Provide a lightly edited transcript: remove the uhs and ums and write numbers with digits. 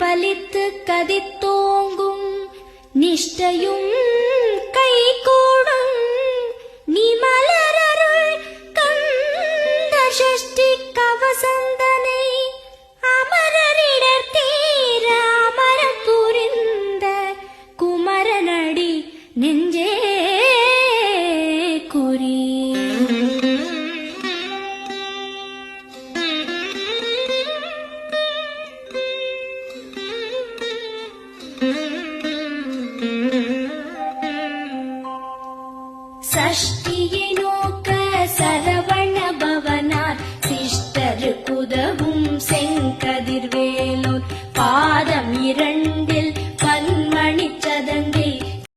பலித்து கதித்தோங்கும் நிஷ்டையும் கைகூடும் நீ மலரருள் கந்த சஷ்டி கவசந்தனை அமரரிடர் தீர அமரப் புரிந்த குமரனடி நெஞ்சே குறி. சஷ்டியை